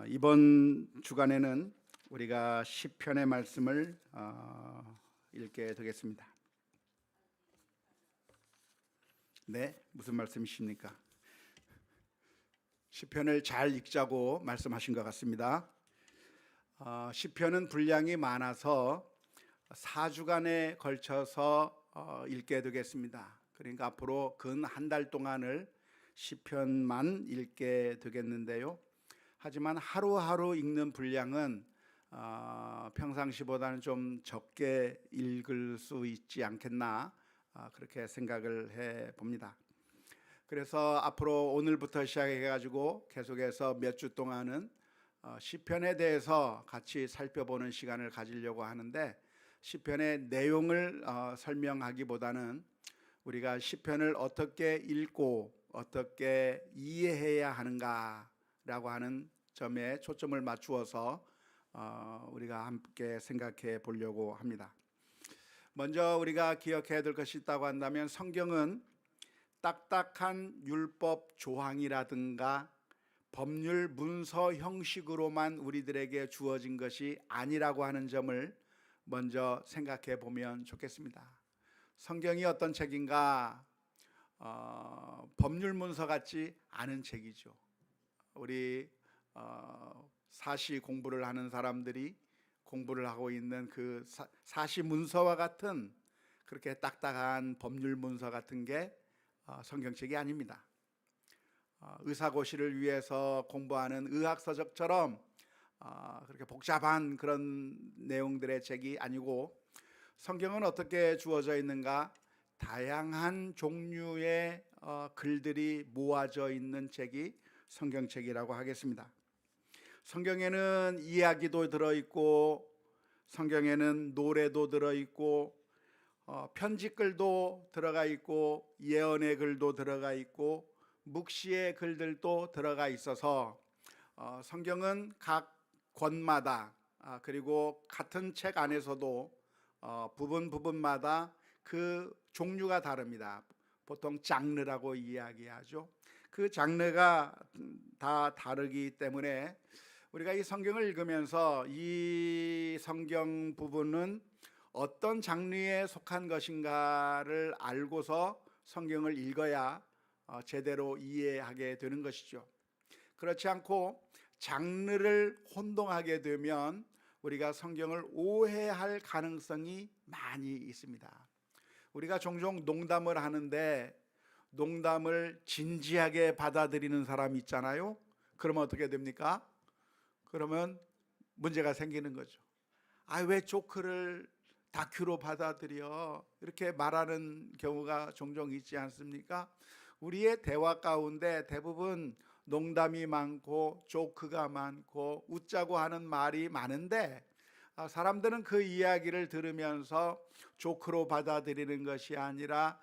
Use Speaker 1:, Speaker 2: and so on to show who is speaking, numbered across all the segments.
Speaker 1: 이번 주간에는 우리가 시편의 말씀을 읽게 되겠습니다. 네, 무슨 말씀이십니까? 시편을 잘 읽자고 말씀하신 것 같습니다. 시편은 분량이 많아서 4주간에 걸쳐서 읽게 되겠습니다. 그러니까 앞으로 근 한 달 동안을 시편만 읽게 되겠는데요. 하지만 하루하루 읽는 분량은 평상시보다는 좀 적게 읽을 수 있지 않겠나 그렇게 생각을 해 봅니다. 그래서 앞으로 오늘부터 시작해 가지고 계속해서 몇 주 동안은 시편에 대해서 같이 살펴보는 시간을 가지려고 하는데, 시편의 내용을 설명하기보다는 우리가 시편을 어떻게 읽고 어떻게 이해해야 하는가라고 하는 점에 초점을 맞추어서 우리가 함께 생각해 보려고 합니다. 먼저 우리가 기억해야 될 것이 있다고 한다면, 성경은 딱딱한 율법 조항이라든가 법률 문서 형식으로만 우리들에게 주어진 것이 아니라고 하는 점을 먼저 생각해 보면 좋겠습니다. 성경이 어떤 책인가? 법률 문서 같지 않은 책이죠. 우리 사시 공부를 하는 사람들이 공부를 하고 있는 그 사시 문서와 같은 그렇게 딱딱한 법률 문서 같은 게 성경책이 아닙니다. 의사고시를 위해서 공부하는 의학서적처럼 그렇게 복잡한 그런 내용들의 책이 아니고, 성경은 어떻게 주어져 있는가? 다양한 종류의 글들이 모아져 있는 책이 성경책이라고 하겠습니다. 성경에는 이야기도 들어있고, 성경에는 노래도 들어있고, 편지글도 들어가 있고, 예언의 글도 들어가 있고, 묵시의 글들도 들어가 있어서 성경은 각 권마다 그리고 같은 책 안에서도 부분마다 그 종류가 다릅니다. 보통 장르라고 이야기하죠. 그 장르가 다 다르기 때문에 우리가 이 성경을 읽으면서 이 성경 부분은 어떤 장르에 속한 것인가를 알고서 성경을 읽어야 제대로 이해하게 되는 것이죠. 그렇지 않고 장르를 혼동하게 되면 우리가 성경을 오해할 가능성이 많이 있습니다. 우리가 종종 농담을 하는데 농담을 진지하게 받아들이는 사람이 있잖아요. 그러면 어떻게 됩니까? 그러면 문제가 생기는 거죠. 왜 조크를 다큐로 받아들여? 이렇게 말하는 경우가 종종 있지 않습니까? 우리의 대화 가운데 대부분 농담이 많고 조크가 많고 웃자고 하는 말이 많은데, 사람들은 그 이야기를 들으면서 조크로 받아들이는 것이 아니라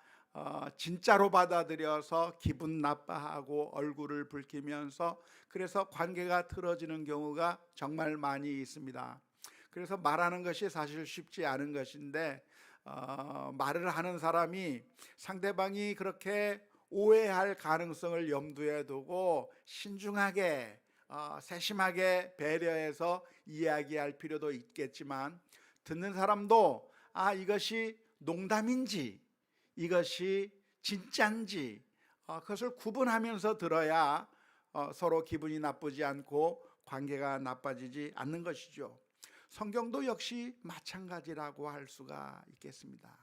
Speaker 1: 진짜로 받아들여서 기분 나빠하고 얼굴을 붉히면서, 그래서 관계가 틀어지는 경우가 정말 많이 있습니다. 그래서 말하는 것이 사실 쉽지 않은 것인데, 말을 하는 사람이 상대방이 그렇게 오해할 가능성을 염두에 두고 신중하게 세심하게 배려해서 이야기할 필요도 있겠지만, 듣는 사람도 이것이 농담인지 이것이 진짜인지 그것을 구분하면서 들어야 서로 기분이 나쁘지 않고 관계가 나빠지지 않는 것이죠. 성경도 역시 마찬가지라고 할 수가 있겠습니다.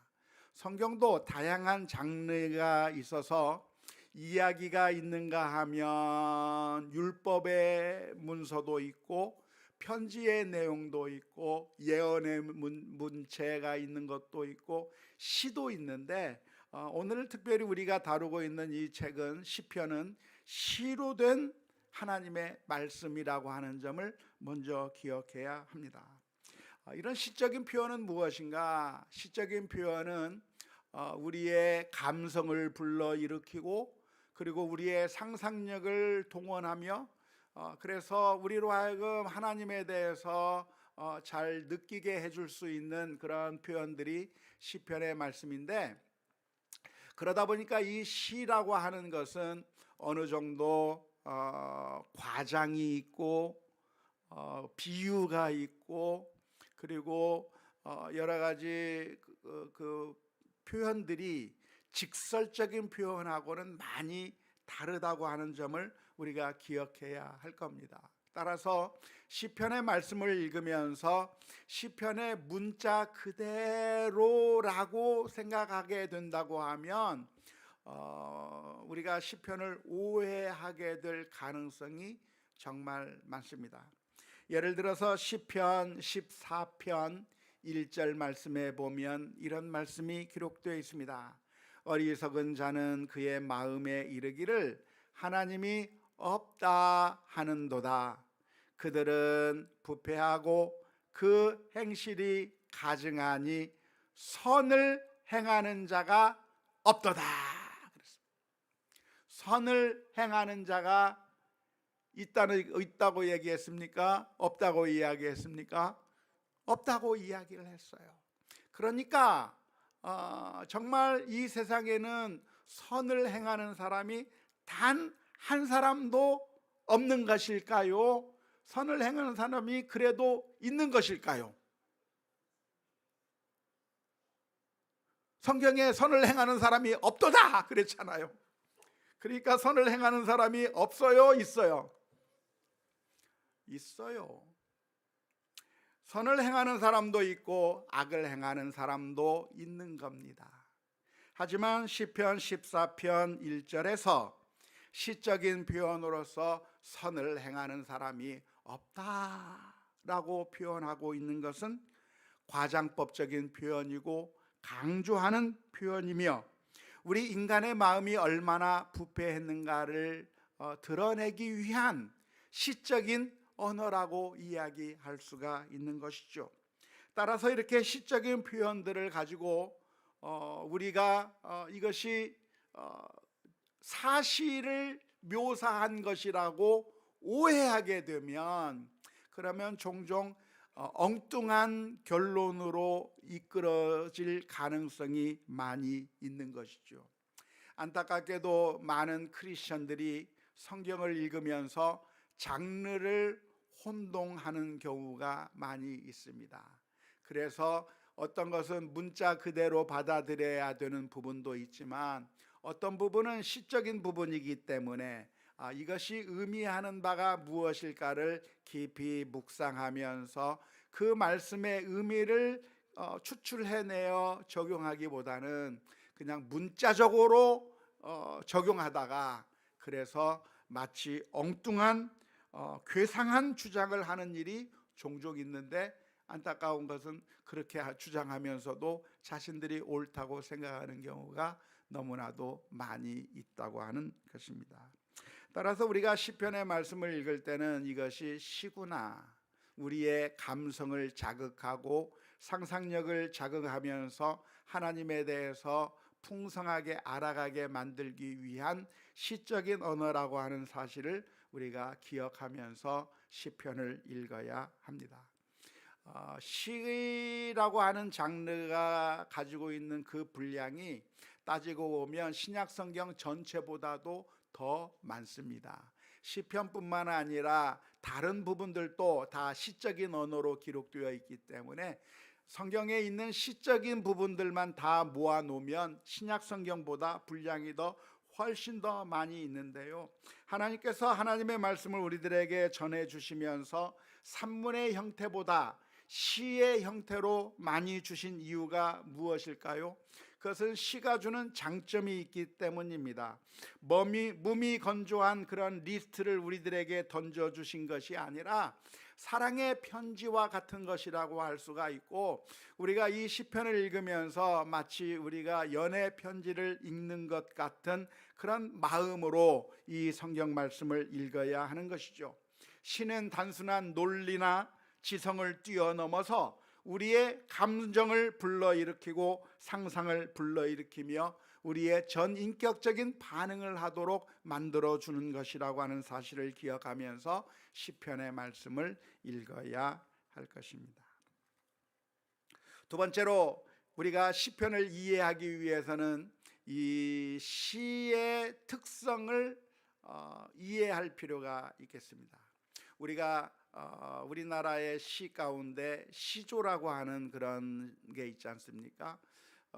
Speaker 1: 성경도 다양한 장르가 있어서 이야기가 있는가 하면 율법의 문서도 있고, 편지의 내용도 있고, 예언의 문체가 있는 것도 있고, 시도 있는데, 오늘 특별히 우리가 다루고 있는 이 책은, 시편은 시로 된 하나님의 말씀이라고 하는 점을 먼저 기억해야 합니다. 이런 시적인 표현은 무엇인가? 시적인 표현은 우리의 감성을 불러일으키고, 그리고 우리의 상상력을 동원하며 그래서 우리로 하여금 하나님에 대해서 잘 느끼게 해줄 수 있는 그런 표현들이 시편의 말씀인데, 그러다 보니까 이 시라고 하는 것은 어느 정도 과장이 있고 비유가 있고 그리고 여러 가지 그 표현들이 직설적인 표현하고는 많이 다르다고 하는 점을 우리가 기억해야 할 겁니다. 따라서 시편의 말씀을 읽으면서 시편의 문자 그대로라고 생각하게 된다고 하면 우리가 시편을 오해하게 될 가능성이 정말 많습니다. 예를 들어서 시편 14편 1절 말씀에 보면 이런 말씀이 기록되어 있습니다. 어리석은 자는 그의 마음에 이르기를 하나님이 없다 하는도다. 그들은 부패하고 그 행실이 가증하니 선을 행하는 자가 없도다. 선을 행하는 자가 있다고 얘기했습니까? 없다고 이야기했습니까? 없다고 이야기를 했어요. 그러니까 정말 이 세상에는 선을 행하는 사람이 단 한 사람도 없는 것일까요? 선을 행하는 사람이 그래도 있는 것일까요? 성경에 선을 행하는 사람이 없도다 그랬잖아요. 그러니까 선을 행하는 사람이 없어요, 있어요? 있어요. 선을 행하는 사람도 있고 악을 행하는 사람도 있는 겁니다. 하지만 시편 14편 1절에서 시적인 표현으로서 선을 행하는 사람이 없다라고 표현하고 있는 것은 과장법적인 표현이고 강조하는 표현이며 우리 인간의 마음이 얼마나 부패했는가를 드러내기 위한 시적인 언어라고 이야기할 수가 있는 것이죠. 따라서 이렇게 시적인 표현들을 가지고 우리가 이것이 사실을 묘사한 것이라고 오해하게 되면 그러면 종종 엉뚱한 결론으로 이끌어질 가능성이 많이 있는 것이죠. 안타깝게도 많은 크리스천들이 성경을 읽으면서 장르를 혼동하는 경우가 많이 있습니다. 그래서 어떤 것은 문자 그대로 받아들여야 되는 부분도 있지만 어떤 부분은 시적인 부분이기 때문에 이것이 의미하는 바가 무엇일까를 깊이 묵상하면서 그 말씀의 의미를 추출해내어 적용하기보다는 그냥 문자적으로 적용하다가 그래서 마치 엉뚱한 괴상한 주장을 하는 일이 종종 있는데 안타까운 것은 그렇게 주장하면서도 자신들이 옳다고 생각하는 경우가 너무나도 많이 있다고 하는 것입니다. 따라서 우리가 시편의 말씀을 읽을 때는 이것이 시구나 우리의 감성을 자극하고 상상력을 자극하면서 하나님에 대해서 풍성하게 알아가게 만들기 위한 시적인 언어라고 하는 사실을 우리가 기억하면서 시편을 읽어야 합니다. 시라고 하는 장르가 가지고 있는 그 분량이 따지고 보면 신약성경 전체보다도 더 많습니다. 시편뿐만 아니라 다른 부분들도 다 시적인 언어로 기록되어 있기 때문에 성경에 있는 시적인 부분들만 다 모아놓으면 신약성경보다 분량이 더 훨씬 더 많이 있는데요. 하나님께서 하나님의 말씀을 우리들에게 전해주시면서 산문의 형태보다 시의 형태로 많이 주신 이유가 무엇일까요? 그것은 시가 주는 장점이 있기 때문입니다. 무미건조한 그런 리스트를 우리들에게 던져주신 것이 아니라 사랑의 편지와 같은 것이라고 할 수가 있고 우리가 이 시편을 읽으면서 마치 우리가 연애 편지를 읽는 것 같은 그런 마음으로 이 성경 말씀을 읽어야 하는 것이죠. 시는 단순한 논리나 지성을 뛰어넘어서 우리의 감정을 불러일으키고 상상을 불러일으키며 우리의 전인격적인 반응을 하도록 만들어주는 것이라고 하는 사실을 기억하면서 시편의 말씀을 읽어야 할 것입니다. 두 번째로 우리가 시편을 이해하기 위해서는 이 시의 특성을 이해할 필요가 있겠습니다. 우리가 우리나라의 시 가운데 시조라고 하는 그런 게 있지 않습니까?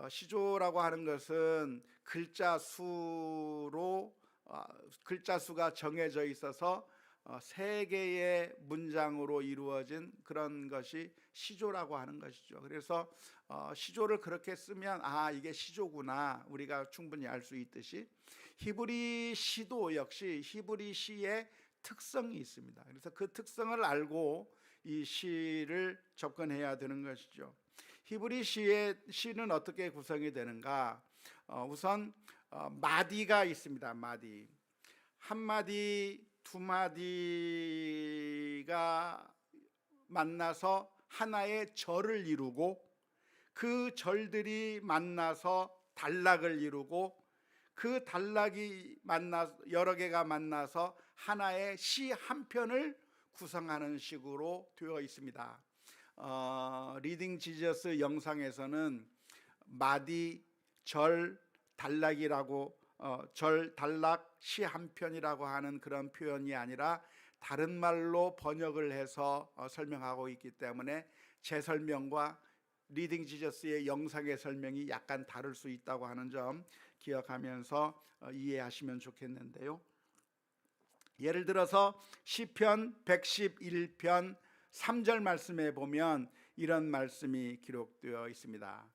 Speaker 1: 시조라고 하는 것은 글자 수로 글자 수가 정해져 있어서 세 개의 문장으로 이루어진 그런 것이 시조라고 하는 것이죠. 그래서 시조를 그렇게 쓰면 이게 시조구나 우리가 충분히 알 수 있듯이 히브리 시도 역시 히브리 시의 특성이 있습니다. 그래서 그 특성을 알고 이 시를 접근해야 되는 것이죠. 히브리 시는 어떻게 구성이 되는가? 우선 마디가 있습니다. 마디 한 마디 두 마디가 만나서 하나의 절을 이루고 그 절들이 만나서 단락을 이루고 그 단락이 여러 개가 만나서 하나의 시 한 편을 구성하는 식으로 되어 있습니다. 리딩 지저스 영상에서는 마디, 절, 단락이라고 절, 단락, 시 한 편이라고 하는 그런 표현이 아니라 다른 말로 번역을 해서 설명하고 있기 때문에 제 설명과 리딩 지저스의 영상의 설명이 약간 다를 수 있다고 하는 점 기억하면서 이해하시면 좋겠는데요. 예를 들어서 시편 111편 3절 말씀에 보면 이런 말씀이 기록되어 있습니다.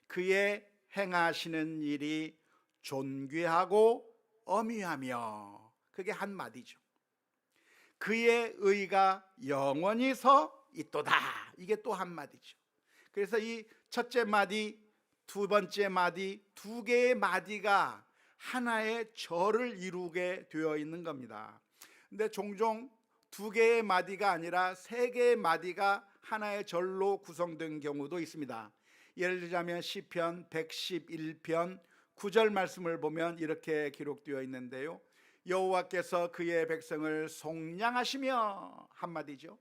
Speaker 1: 그의 행하시는 일이 존귀하고 어미하며, 그게 한 마디죠. 그의 의가 영원히 서 있도다, 이게 또 한 마디죠. 그래서 이 첫째 마디, 두 번째 마디, 두 개의 마디가 하나의 절을 이루게 되어 있는 겁니다. 근데 종종 두 개의 마디가 아니라 세 개의 마디가 하나의 절로 구성된 경우도 있습니다. 예를 들자면 시편 111편 9절 말씀을 보면 이렇게 기록되어 있는데요. 여호와께서 그의 백성을 속량하시며, 한마디죠.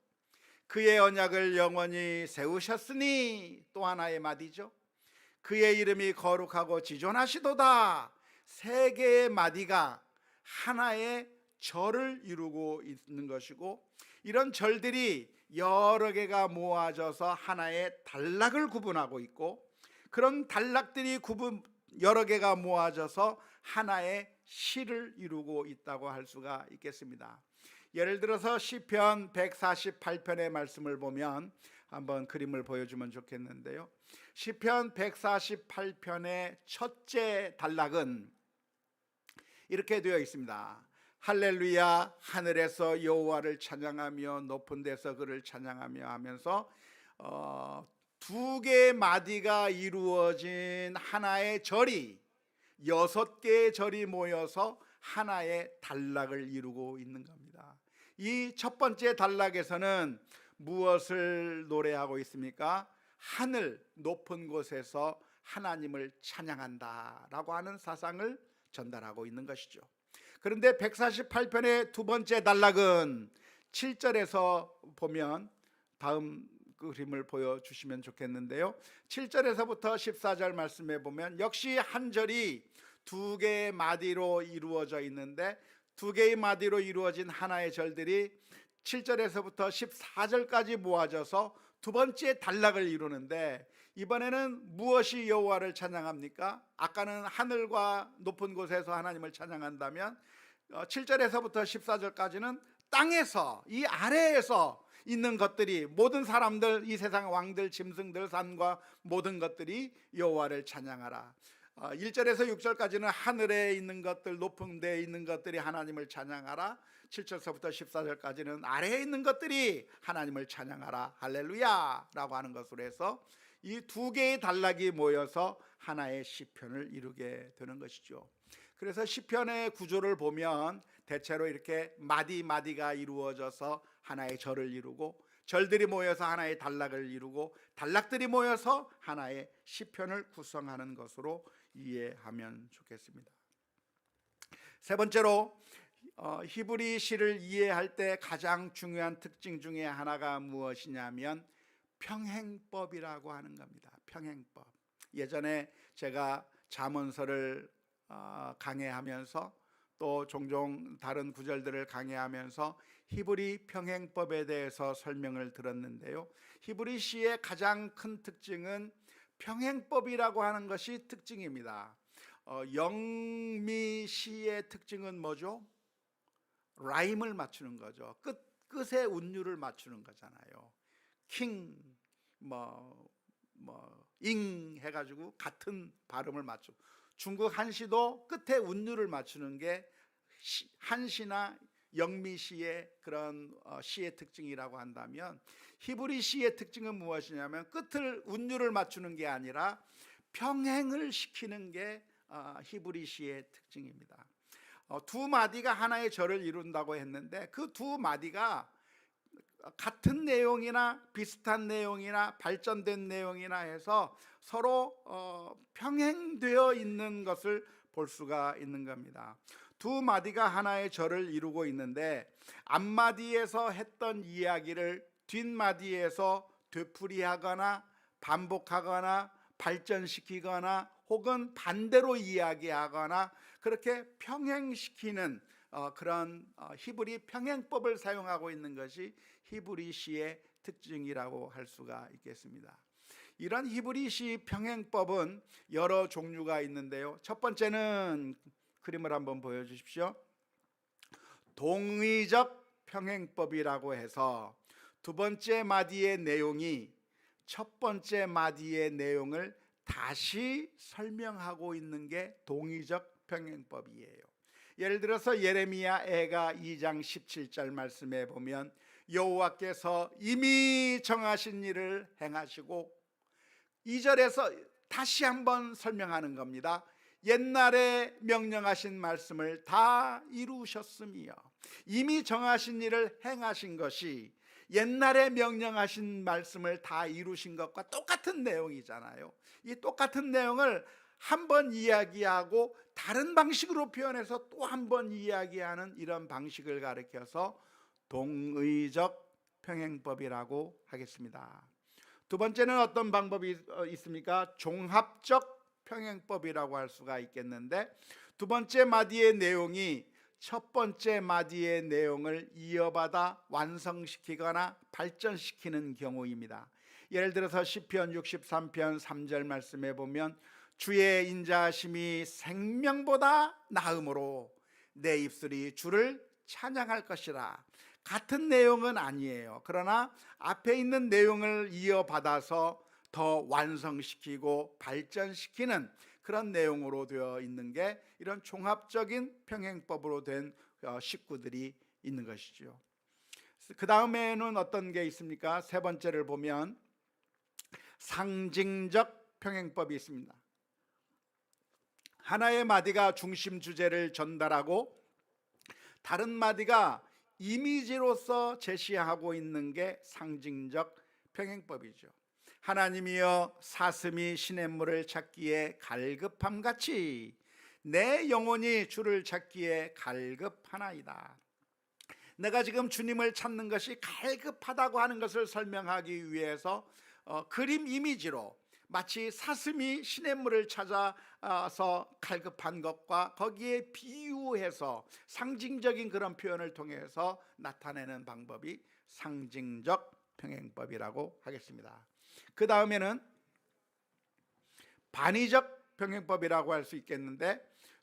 Speaker 1: 그의 언약을 영원히 세우셨으니, 또 하나의 마디죠. 그의 이름이 거룩하고 지존하시도다, 세 개의 마디가 하나의 절을 이루고 있는 것이고, 이런 절들이 여러 개가 모아져서 하나의 단락을 구분하고 있고, 그런 단락들이 여러 개가 모아져서 하나의 시를 이루고 있다고 할 수가 있겠습니다. 예를 들어서 시편 148편의 말씀을 보면 한번 그림을 보여주면 좋겠는데요. 시편 148편의 첫째 단락은 이렇게 되어 있습니다. 할렐루야, 하늘에서 여호와를 찬양하며 높은 데서 그를 찬양하며 하면서 두 개의 마디가 이루어진 하나의 절이 6개의 절이 모여서 하나의 단락을 이루고 있는 겁니다. 이 첫 번째 단락에서는 무엇을 노래하고 있습니까? 하늘 높은 곳에서 하나님을 찬양한다라고 하는 사상을 전달하고 있는 것이죠. 그런데 148편의 두 번째 단락은 7절에서 보면 다음 그림을 보여주시면 좋겠는데요. 7절에서부터 14절 말씀에 보면 역시 한 절이 두 개의 마디로 이루어져 있는데, 두 개의 마디로 이루어진 하나의 절들이 7절에서부터 14절까지 모아져서 두 번째 단락을 이루는데, 이번에는 무엇이 여호와를 찬양합니까? 아까는 하늘과 높은 곳에서 하나님을 찬양한다면 7절에서부터 14절까지는 땅에서, 이 아래에서 있는 것들이, 모든 사람들, 이 세상 왕들, 짐승들, 산과 모든 것들이 여호와를 찬양하라. 1절에서 6절까지는 하늘에 있는 것들, 높은 데에 있는 것들이 하나님을 찬양하라. 7절서부터 14절까지는 아래에 있는 것들이 하나님을 찬양하라, 할렐루야 라고 하는 것으로 해서 이 두 개의 단락이 모여서 하나의 시편을 이루게 되는 것이죠. 그래서 시편의 구조를 보면 대체로 이렇게 마디마디가 이루어져서 하나의 절을 이루고, 절들이 모여서 하나의 단락을 이루고, 단락들이 모여서 하나의 시편을 구성하는 것으로 이해하면 좋겠습니다. 세 번째로 히브리 시를 이해할 때 가장 중요한 특징 중에 하나가 무엇이냐면 평행법이라고 하는 겁니다. 평행법. 예전에 제가 잠언서를 강해하면서 또 종종 다른 구절들을 강해하면서 히브리 평행법에 대해서 설명을 들었는데요. 히브리 시의 가장 큰 특징은 평행법이라고 하는 것이 특징입니다. 영미 시의 특징은 뭐죠? 라임을 맞추는 거죠. 끝에 운율을 맞추는 거잖아요. 킹, 잉 해가지고 같은 발음을 맞추고, 중국 한시도 끝에 운율을 맞추는 게 한시나 영미시의 그런 시의 특징이라고 한다면, 히브리 시의 특징은 무엇이냐면 끝을 운율을 맞추는 게 아니라 평행을 시키는 게 히브리 시의 특징입니다. 두 마디가 하나의 절을 이룬다고 했는데, 그 두 마디가 같은 내용이나 비슷한 내용이나 발전된 내용이나 해서 서로 평행되어 있는 것을 볼 수가 있는 겁니다. 두 마디가 하나의 절을 이루고 있는데, 앞마디에서 했던 이야기를 뒷마디에서 되풀이하거나 반복하거나 발전시키거나 혹은 반대로 이야기하거나 그렇게 평행시키는 그런 히브리 평행법을 사용하고 있는 것이 히브리 시의 특징이라고 할 수가 있겠습니다. 이런 히브리 시 평행법은 여러 종류가 있는데요. 첫 번째는 그림을 한번 보여주십시오. 동의적 평행법이라고 해서 두 번째 마디의 내용이 첫 번째 마디의 내용을 다시 설명하고 있는 게 동의적 평행법이에요. 예를 들어서 예레미야애가 2장 17절 말씀에 보면 여호와께서 이미 정하신 일을 행하시고, 2절에서 다시 한번 설명하는 겁니다. 옛날에 명령하신 말씀을 다 이루셨으며, 이미 정하신 일을 행하신 것이 옛날에 명령하신 말씀을 다 이루신 것과 똑같은 내용이잖아요. 이 똑같은 내용을 한 번 이야기하고 다른 방식으로 표현해서 또 한 번 이야기하는 이런 방식을 가리켜서 동의적 평행법이라고 하겠습니다. 두 번째는 어떤 방법이 있습니까? 종합적 평행법이라고 할 수가 있겠는데, 두 번째 마디의 내용이 첫 번째 마디의 내용을 이어받아 완성시키거나 발전시키는 경우입니다. 예를 들어서 시편 63편 3절 말씀에 보면 주의 인자하심이 생명보다 나음으로 내 입술이 주를 찬양할 것이라. 같은 내용은 아니에요. 그러나 앞에 있는 내용을 이어받아서 더 완성시키고 발전시키는 그런 내용으로 되어 있는 게 이런 종합적인 평행법으로 된 식구들이 있는 것이죠. 그 다음에는 어떤 게 있습니까? 세 번째를 보면 상징적 평행법이 있습니다. 하나의 마디가 중심 주제를 전달하고 다른 마디가 이미지로서 제시하고 있는 게 상징적 평행법이죠. 하나님이여 사슴이 시냇물을 찾기에 갈급함같이 내 영혼이 주를 찾기에 갈급하나이다. 내가 지금 주님을 찾는 것이 갈급하다고 하는 것을 설명하기 위해서 그림 이미지로 마치 사슴이 시냇물을 찾아서 갈급한 것과 거기에 비유해서 상징적인 그런 표현을 통해서 나타내는 방법이 상징적 평행법이라고 하겠습니다. 그 다음에는 반의적 평행법이라고 할 수 있겠는데,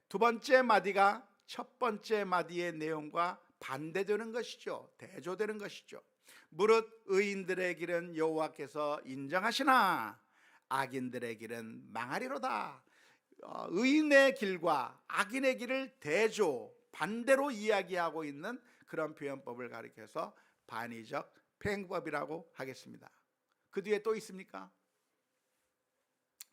Speaker 1: 두 번째 마디가 첫 번째 마디의 내용과 반대되는 것이죠. 대조되는 것이죠. 무릇 의인들의 길은 여호와께서 인정하시나 악인들의 길은 망하리로다. 의인의 길과 악인의 길을 대조, 반대로 이야기하고 있는 그런 표현법을 가리켜서 반의적 평행법이라고 하겠습니다. 그 뒤에 또 있습니까?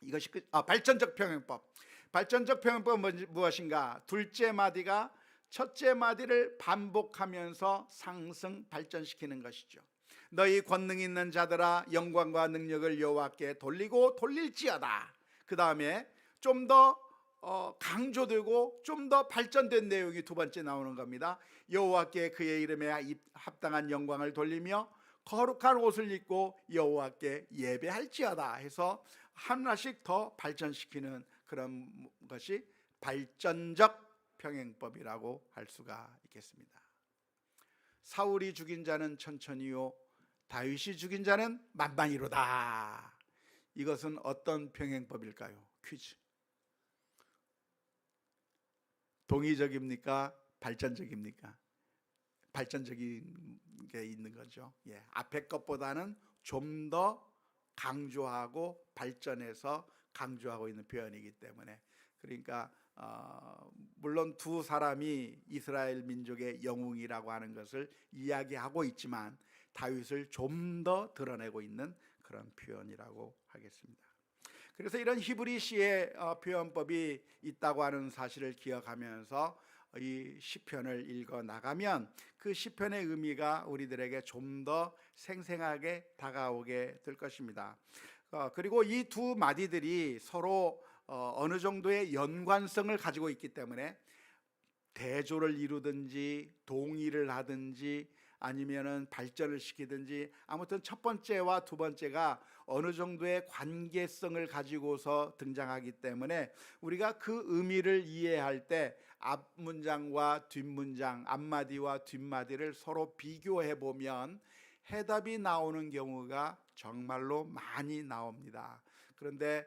Speaker 1: 이것이 발전적 평행법. 발전적 평행법은 무엇인가? 둘째 마디가 첫째 마디를 반복하면서 상승 발전시키는 것이죠. 너희 권능 있는 자들아 영광과 능력을 여호와께 돌리고 돌릴지어다. 그 다음에 좀 더 강조되고 좀 더 발전된 내용이 두 번째 나오는 겁니다. 여호와께 그의 이름에 합당한 영광을 돌리며 거룩한 옷을 입고 여호와께 예배할지어다 해서 하나씩 더 발전시키는 그런 것이 발전적 평행법이라고 할 수가 있겠습니다. 사울이 죽인 자는 천천히요 다윗이 죽인 자는 만만히로다. 이것은 어떤 병행법일까요? 퀴즈. 동의적입니까? 발전적입니까? 발전적인 게 있는 거죠. 예, 앞에 것보다는 좀 더 강조하고 발전해서 강조하고 있는 표현이기 때문에, 그러니까 물론 두 사람이 이스라엘 민족의 영웅이라고 하는 것을 이야기하고 있지만 다윗을 좀 더 드러내고 있는 그런 표현이라고 하겠습니다. 그래서 이런 히브리시의 표현법이 있다고 하는 사실을 기억하면서 이 시편을 읽어 나가면 그 시편의 의미가 우리들에게 좀 더 생생하게 다가오게 될 것입니다. 그리고 이 두 마디들이 서로 어느 정도의 연관성을 가지고 있기 때문에 대조를 이루든지 동의를 하든지 아니면은 발전을 시키든지, 아무튼 첫 번째와 두 번째가 어느 정도의 관계성을 가지고서 등장하기 때문에 우리가 그 의미를 이해할 때 앞 문장과 뒷 문장, 앞마디와 뒷마디를 서로 비교해 보면 해답이 나오는 경우가 정말로 많이 나옵니다. 그런데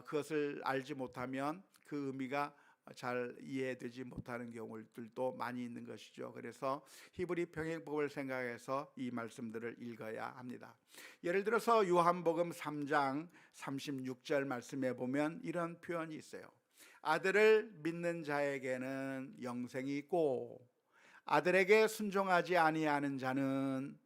Speaker 1: 그것을 알지 못하면 그 의미가 잘 이해되지 못하는 경우들도 많이 있는 것이죠. 그래서 히브리 병행법을 생각해서 이 말씀들을 읽어야 합니다. 예를 들어서 요한복음 3장 36절 말씀에 보면 이런 표현이 있어요. 아들을 믿는 자에게는 영생이 있고 아들에게 순종하지 아니하는 자는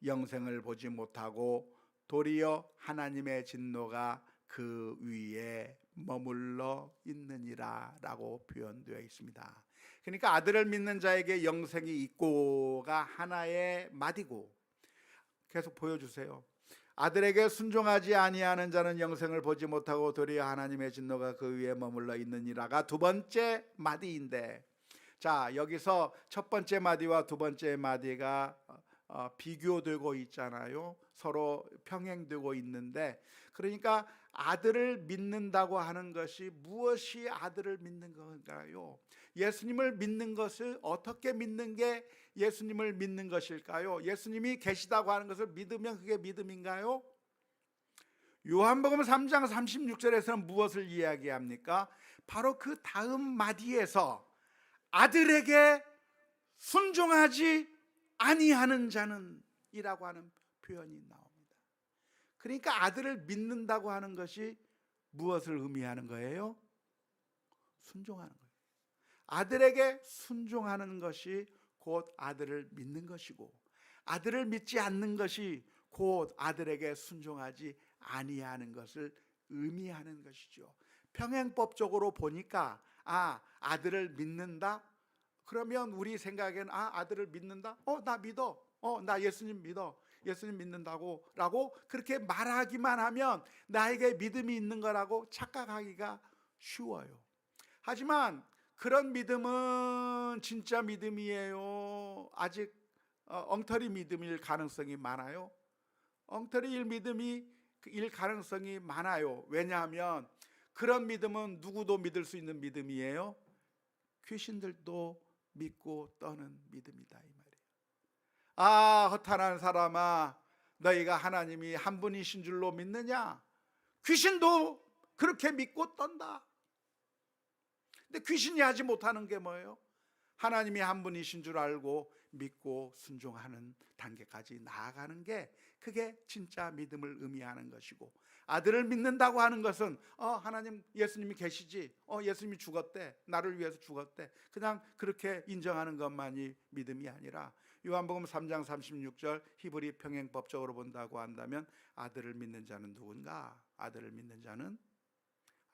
Speaker 1: 영생을 보지 못하고 도리어 하나님의 진노가 그 위에 머물러 있느니라 라고 표현되어 있습니다. 그러니까 아들을 믿는 자에게 영생이 있고가 하나의 마디고, 계속 보여주세요. 아들에게 순종하지 아니하는 자는 영생을 보지 못하고 도리어 하나님의 진노가 그 위에 머물러 있느니라가 두 번째 마디인데, 자, 여기서 첫 번째 마디와 두 번째 마디가 비교되고 있잖아요. 서로 평행되고 있는데, 그러니까 아들을 믿는다고 하는 것이 무엇이 아들을 믿는 건가요? 예수님을 믿는 것을 어떻게 믿는 게 예수님을 믿는 것일까요? 예수님이 계시다고 하는 것을 믿으면 그게 믿음인가요? 요한복음 3장 36절에서는 무엇을 이야기합니까? 바로 그 다음 마디에서 아들에게 순종하지 아니하는 자는 이라고 하는 표현이 나옵니다. 그러니까 아들을 믿는다고 하는 것이 무엇을 의미하는 거예요? 순종하는 거예요. 아들에게 순종하는 것이 곧 아들을 믿는 것이고, 아들을 믿지 않는 것이 곧 아들에게 순종하지 아니하는 것을 의미하는 것이죠. 평행법적으로 보니까 아들을 믿는다? 그러면 우리 생각에는 아들을 믿는다? 나 믿어. 나 예수님 믿어. 예수님 믿는다고 라고 그렇게 말하기만 하면 나에게 믿음이 있는 거라고 착각하기가 쉬워요. 하지만 그런 믿음은 진짜 믿음이에요? 아직 엉터리 믿음일 가능성이 많아요. 엉터리일 믿음일 가능성이 많아요. 왜냐하면 그런 믿음은 누구도 믿을 수 있는 믿음이에요. 귀신들도 믿고 떠는 믿음이다 이 말이에요. 허탄한 사람아, 너희가 하나님이 한 분이신 줄로 믿느냐? 귀신도 그렇게 믿고 떤다. 근데 귀신이 하지 못하는 게 뭐예요? 하나님이 한 분이신 줄 알고 믿고 순종하는 단계까지 나아가는 게, 그게 진짜 믿음을 의미하는 것이고, 아들을 믿는다고 하는 것은 하나님, 예수님이 계시지, 예수님이 죽었대, 나를 위해서 죽었대, 그냥 그렇게 인정하는 것만이 믿음이 아니라, 요한복음 3장 36절 히브리 평행법적으로 본다고 한다면 아들을 믿는 자는 누군가? 아들을 믿는 자는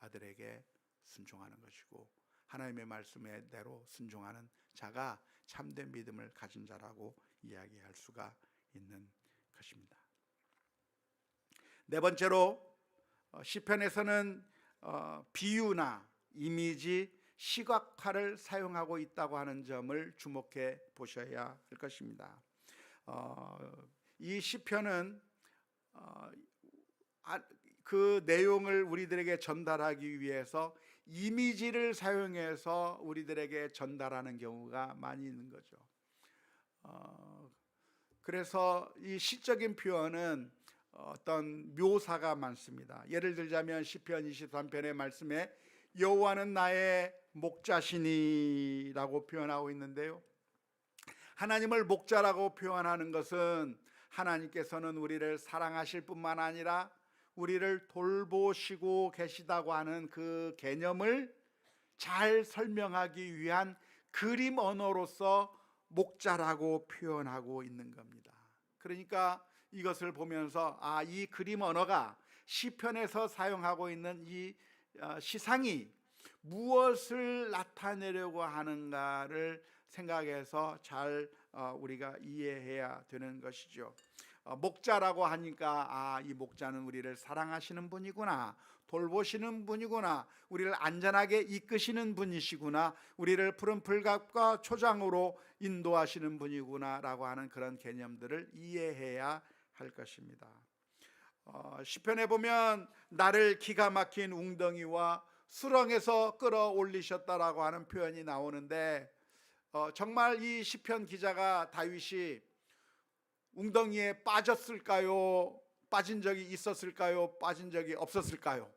Speaker 1: 아들에게 순종하는 것이고, 하나님의 말씀에 대로 순종하는 자가 참된 믿음을 가진 자라고 이야기할 수가 있는 것입니다. 네 번째로 시편에서는 비유나 이미지, 시각화를 사용하고 있다고 하는 점을 주목해 보셔야 할 것입니다. 이 시편은 그 내용을 우리들에게 전달하기 위해서 이미지를 사용해서 우리들에게 전달하는 경우가 많이 있는 거죠. 그래서 이 시적인 표현은 어떤 묘사가 많습니다. 예를 들자면 시편 23편의 말씀에 여호와는 나의 목자시니라고 표현하고 있는데요, 하나님을 목자라고 표현하는 것은 하나님께서는 우리를 사랑하실 뿐만 아니라 우리를 돌보시고 계시다고 하는 그 개념을 잘 설명하기 위한 그림 언어로서 목자라고 표현하고 있는 겁니다. 그러니까 이것을 보면서 이 그림 언어가 시편에서 사용하고 있는 이 시상이 무엇을 나타내려고 하는가를 생각해서 잘 우리가 이해해야 되는 것이죠. 목자라고 하니까 이 목자는 우리를 사랑하시는 분이구나, 돌보시는 분이구나, 우리를 안전하게 이끄시는 분이시구나, 우리를 푸른 풀갑과 초장으로 인도하시는 분이구나 라고 하는 그런 개념들을 이해해야 할 것입니다. 시편에 보면 나를 기가 막힌 웅덩이와 수렁에서 끌어올리셨다라고 하는 표현이 나오는데, 정말 이 시편 기자가 다윗이 웅덩이에 빠졌을까요? 빠진 적이 있었을까요? 빠진 적이 없었을까요?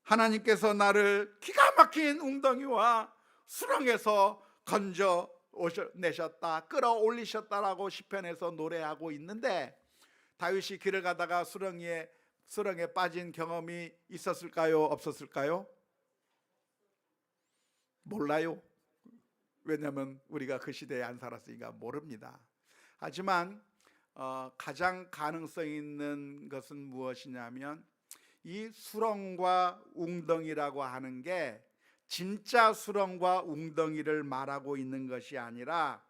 Speaker 1: 하나님께서 나를 기가 막힌 웅덩이와 수렁에서 건져 내셨다, 끌어올리셨다라고 시편에서 노래하고 있는데, 다윗이 길을 가다가 수렁에 빠진 경험이 있었을까요? 없었을까요? 몰라요. 왜냐하면 우리가 그 시대에 안 살았으니까 모릅니다. 하지만 가장 가능성 있는 것은 무엇이냐면, 이 수렁과 웅덩이라고 하는 게 진짜 수렁과 웅덩이를 말하고 있는 것이 아니라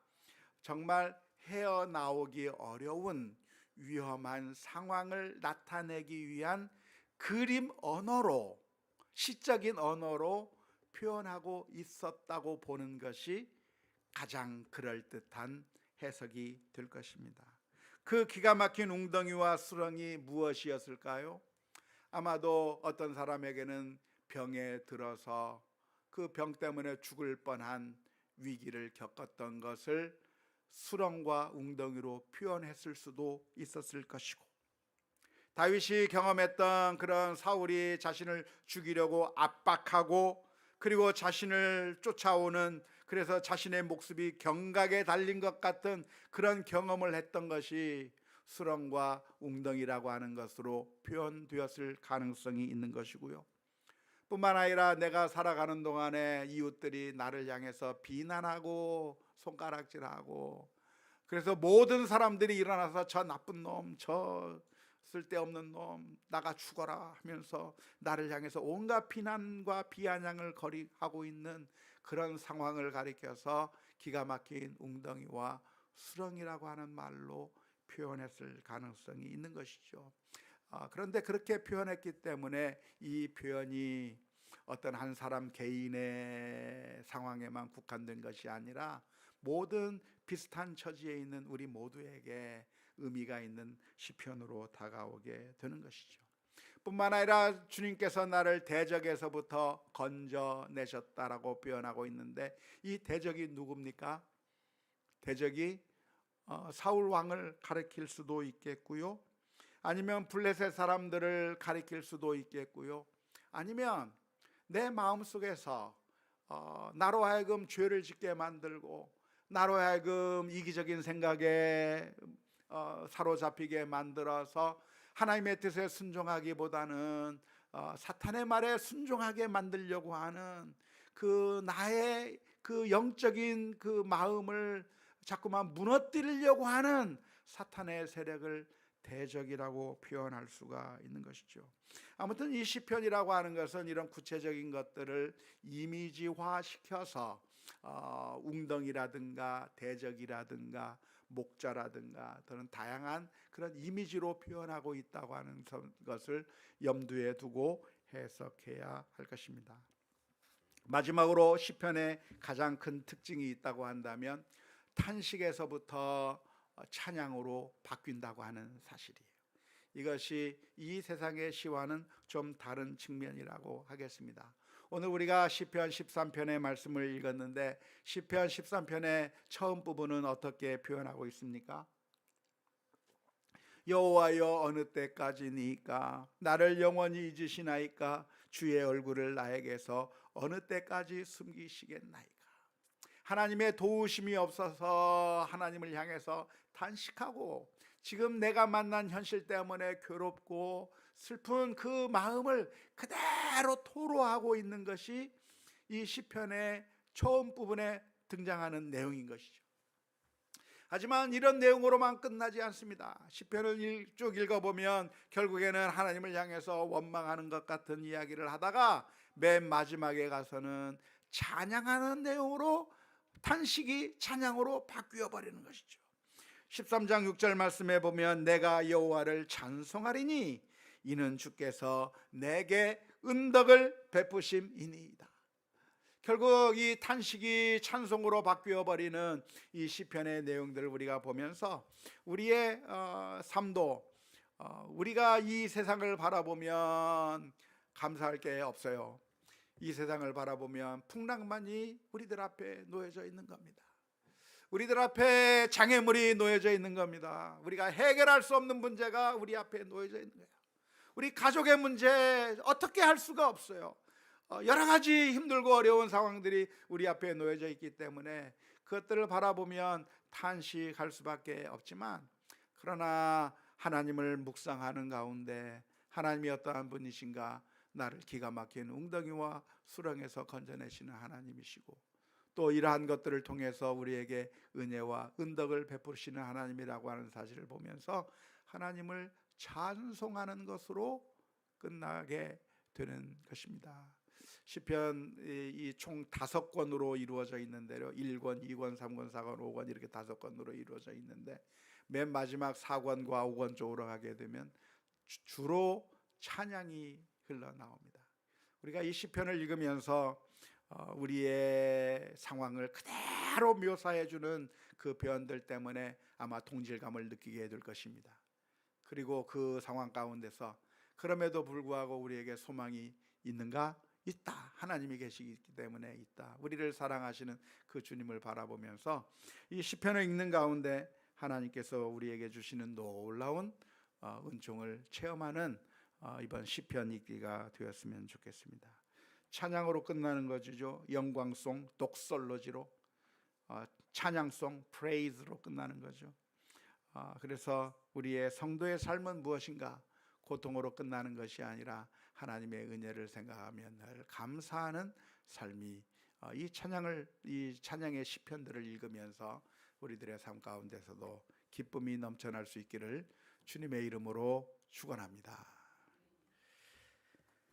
Speaker 1: 정말 헤어나오기 어려운 위험한 상황을 나타내기 위한 그림 언어로, 시적인 언어로 표현하고 있었다고 보는 것이 가장 그럴듯한 해석이 될 것입니다. 그 기가 막힌 웅덩이와 수렁이 무엇이었을까요? 아마도 어떤 사람에게는 병에 들어서 그 병 때문에 죽을 뻔한 위기를 겪었던 것을 수렁과 웅덩이로 표현했을 수도 있었을 것이고, 다윗이 경험했던 그런 사울이 자신을 죽이려고 압박하고 그리고 자신을 쫓아오는, 그래서 자신의 목숨이 경각에 달린 것 같은 그런 경험을 했던 것이 수렁과 웅덩이라고 하는 것으로 표현되었을 가능성이 있는 것이고요. 뿐만 아니라 내가 살아가는 동안에 이웃들이 나를 향해서 비난하고 손가락질하고, 그래서 모든 사람들이 일어나서 저 나쁜 놈, 저 쓸데없는 놈, 나가 죽어라 하면서 나를 향해서 온갖 비난과 비아냥을 하고 있는 그런 상황을 가리켜서 기가 막힌 웅덩이와 수렁이라고 하는 말로 표현했을 가능성이 있는 것이죠. 그런데 그렇게 표현했기 때문에 이 표현이 어떤 한 사람 개인의 상황에만 국한된 것이 아니라 모든 비슷한 처지에 있는 우리 모두에게 의미가 있는 시편으로 다가오게 되는 것이죠. 뿐만 아니라 주님께서 나를 대적에서부터 건져내셨다라고 표현하고 있는데, 이 대적이 누굽니까? 대적이 사울 왕을 가리킬 수도 있겠고요, 아니면 블레셋 사람들을 가리킬 수도 있겠고요, 아니면 내 마음속에서 나로 하여금 죄를 짓게 만들고 나로 하여금 이기적인 생각에 사로잡히게 만들어서 하나님의 뜻에 순종하기보다는 사탄의 말에 순종하게 만들려고 하는 그 나의 그 영적인 그 마음을 자꾸만 무너뜨리려고 하는 사탄의 세력을 대적이라고 표현할 수가 있는 것이죠. 아무튼 이 시편이라고 하는 것은 이런 구체적인 것들을 이미지화 시켜서 웅덩이라든가 대적이라든가 목자라든가 또는 다양한 그런 이미지로 표현하고 있다고 하는 것을 염두에 두고 해석해야 할 것입니다. 마지막으로 시편의 가장 큰 특징이 있다고 한다면 탄식에서부터 찬양으로 바뀐다고 하는 사실이에요. 이것이 이 세상의 시와는 좀 다른 측면이라고 하겠습니다. 오늘 우리가 시편 13편의 말씀을 읽었는데 시편 13편의 처음 부분은 어떻게 표현하고 있습니까? 여호와여 어느 때까지니까 나를 영원히 잊으시나이까 주의 얼굴을 나에게서 어느 때까지 숨기시겠나이까. 하나님의 도우심이 없어서 하나님을 향해서 단식하고 지금 내가 만난 현실 때문에 괴롭고 슬픈 그 마음을 그대로 토로하고 있는 것이 이 시편의 처음 부분에 등장하는 내용인 것이죠. 하지만 이런 내용으로만 끝나지 않습니다. 시편을 쭉 읽어보면 결국에는 하나님을 향해서 원망하는 것 같은 이야기를 하다가 맨 마지막에 가서는 찬양하는 내용으로 탄식이 찬양으로 바뀌어 버리는 것이죠. 13장 6절 말씀에 보면 내가 여호와를 찬송하리니 이는 주께서 내게 은덕을 베푸심이니이다. 결국 이 탄식이 찬송으로 바뀌어 버리는 이 시편의 내용들을 우리가 보면서 우리의 삶도 우리가 이 세상을 바라보면 감사할 게 없어요. 이 세상을 바라보면 풍랑만이 우리들 앞에 놓여져 있는 겁니다. 우리들 앞에 장애물이 놓여져 있는 겁니다. 우리가 해결할 수 없는 문제가 우리 앞에 놓여져 있는 거예요. 우리 가족의 문제 어떻게 할 수가 없어요. 여러 가지 힘들고 어려운 상황들이 우리 앞에 놓여져 있기 때문에 그것들을 바라보면 탄식할 수밖에 없지만, 그러나 하나님을 묵상하는 가운데 하나님이 어떠한 분이신가, 나를 기가 막힌 웅덩이와 수렁에서 건져내시는 하나님이시고 또 이러한 것들을 통해서 우리에게 은혜와 은덕을 베푸시는 하나님이라고 하는 사실을 보면서 하나님을 찬송하는 것으로 끝나게 되는 것입니다. 시편 이 총 5권으로 이루어져 있는데요, 1권, 2권, 3권, 4권, 5권 이렇게 5권으로 이루어져 있는데 맨 마지막 4권과 5권 쪽으로 가게 되면 주로 찬양이 흘러나옵니다. 우리가 이 시편을 읽으면서 우리의 상황을 그대로 묘사해 주는 그 표현들 때문에 아마 동질감을 느끼게 될 것입니다. 그리고 그 상황 가운데서 그럼에도 불구하고 우리에게 소망이 있는가? 있다. 하나님이 계시기 때문에 있다. 우리를 사랑하시는 그 주님을 바라보면서 이 시편을 읽는 가운데 하나님께서 우리에게 주시는 놀라운 은총을 체험하는 이번 시편 읽기가 되었으면 좋겠습니다. 찬양으로 끝나는 것이죠. 영광송, 독설로지로 찬양송, 프레이즈로 끝나는 거죠. 그래서 우리의 성도의 삶은 무엇인가? 고통으로 끝나는 것이 아니라 하나님의 은혜를 생각하며 늘 감사하는 삶이 이 찬양의 시편들을 읽으면서 우리들의 삶 가운데서도 기쁨이 넘쳐날 수 있기를 주님의 이름으로 축원합니다.